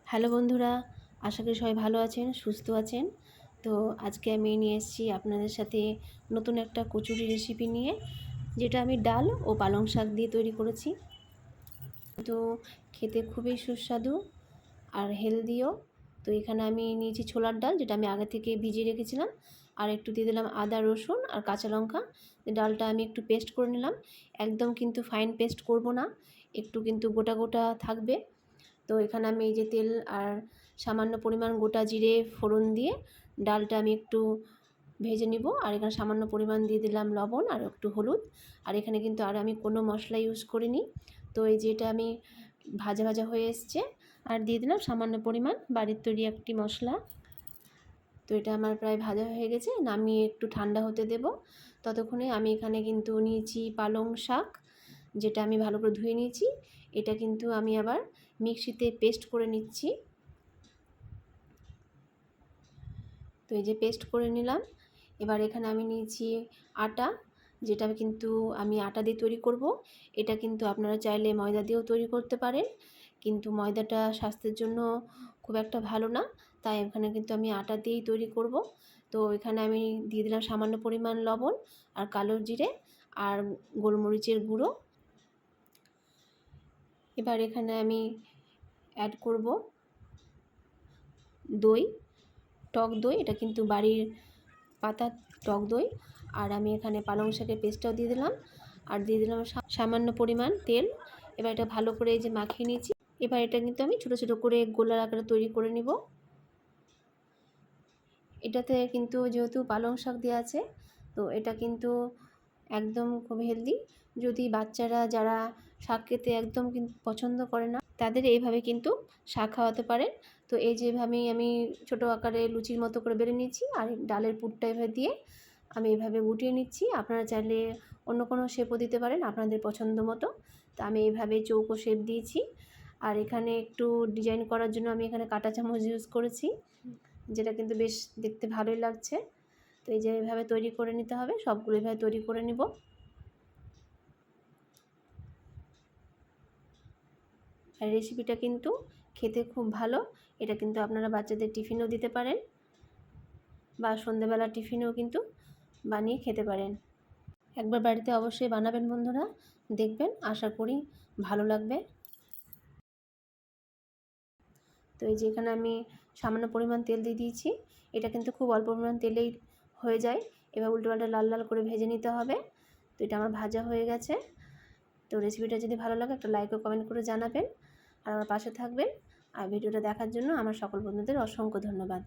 Hello বন্ধুরা, আশা করি সবাই ভালো আছেন, সুস্থ আছেন। তো আজকে আমি নিয়ে এসেছি আপনাদের সাথে নতুন একটা কচুরি রেসিপি নিয়ে, যেটা আমি ডাল ও পালং শাক দিয়ে তৈরি করেছি। তো খেতে খুবই সুস্বাদু আর হেলদিও। তো এখানে আমি নিয়েছি ছোলার ডাল, যেটা আমি আগে থেকে ভিজিয়ে রেখেছিলাম, আর একটু দিয়ে দিলাম আদা, রসুন আর কাঁচা লঙ্কা। ডালটা আমি একটু পেস্ট করে নিলাম। একদম কিন্তু ফাইন পেস্ট করব না, একটু কিন্তু গোটা গোটা থাকবে। তো এখানে আমি এই যে তেল আর সামান্য পরিমাণ গোটা জিরে ফোড়ন দিয়ে ডালটা আমি একটু ভেজে নিব। আর এখানে সামান্য পরিমাণ দিয়ে দিলাম লবণ আর একটু হলুদ। আর এখানে কিন্তু আর আমি কোনো মশলা ইউজ করিনি। তো এই যেটা আমি ভাজা ভাজা হয়ে এসছে, আর দিয়ে দিলাম সামান্য পরিমাণ বাড়ির তৈরি একটি মশলা। তো এটা আমার প্রায় ভাজা হয়ে গেছে, নামিয়ে একটু ঠান্ডা হতে দেব। ততক্ষণে আমি এখানে কিন্তু নিয়েছি পালং শাক, যেটা আমি ভালো করে ধুয়ে নিয়েছি। এটা কিন্তু আমি আবার মিক্সিতে পেস্ট করে নিচ্ছি। তো এই যে পেস্ট করে নিলাম। এবার এখানে আমি নিয়েছি আটা, যেটা কিন্তু আমি আটা দিয়ে তৈরি করব। এটা কিন্তু আপনারা চাইলে ময়দা দিয়েও তৈরি করতে পারেন, কিন্তু ময়দাটা স্বাস্থ্যের জন্য খুব একটা ভালো না, তাই এখানে কিন্তু আমি আটা দিয়েই তৈরি করব। তো এখানে আমি দিয়ে দিলাম সামান্য পরিমাণ লবণ আর কালো জিরে আর গোলমরিচের গুঁড়ো। এবার এখানে আমি অ্যাড করব দই, টক দই। এটা কিন্তু বাড়ির পাতা টক দই। আর আমি এখানে পালং শাকের পেস্টটাও দিয়ে দিলাম, আর দিয়ে দিলাম সামান্য পরিমাণ তেল। এবার এটা ভালো করে এই যে মাখিয়ে নিয়েছি। এবার এটা কিন্তু আমি ছোটো ছোটো করে গোলার আকারে তৈরি করে নিব। এটাতে কিন্তু যেহেতু পালং শাক দেওয়া আছে, তো এটা কিন্তু একদম খুব হেলদি। যদি বাচ্চারা যারা শাক খেতে একদম কিন্তু পছন্দ করে না, তাদের এইভাবে কিন্তু শাক খাওয়াতে পারেন। তো এই যেভাবেই আমি ছোটো আকারে লুচির মতো করে বেলে নিচ্ছি, আর ডালের পুরটা এভাবে দিয়ে আমি এভাবে গুটিয়ে নিচ্ছি। আপনারা চাইলে অন্য কোনো শেপও দিতে পারেন আপনাদের পছন্দ মতো। তো আমি এইভাবে চৌকো শেপ দিয়েছি। আর এখানে একটু ডিজাইন করার জন্য আমি এখানে কাঁটা চামচ ইউজ করেছি, যেটা কিন্তু বেশ দেখতে ভালোই লাগছে। তো এই যে এভাবে তৈরি করে নিতে হবে, সবগুলো এভাবে তৈরি করে নিব। আর রেসিপিটা কিন্তু খেতে খুব ভালো। এটা কিন্তু আপনারা বাচ্চাদের টিফিনও দিতে পারেন, বা সন্ধ্যেবেলা টিফিনেও কিন্তু বানিয়ে খেতে পারেন। একবার বাড়িতে অবশ্যই বানাবেন বন্ধুরা, দেখবেন, আশা করি ভালো লাগবে। তো এই যে এখানে আমি সামান্য পরিমাণ তেল দিয়ে দিয়েছি। এটা কিন্তু খুব অল্প পরিমাণ তেলেই হয়ে যায়। এবার উল্টোপাল্টা লাল লাল করে ভেজে নিতে হবে। তো এটা আমার ভাজা হয়ে গেছে। তো রেসিপিটা যদি ভালো লাগে একটা লাইক ও কমেন্ট করে জানাবেন, আর আমার পাশে থাকবেন। আর ভিডিওটা দেখার জন্য আমার সকল বন্ধুদের অসংখ্য ধন্যবাদ।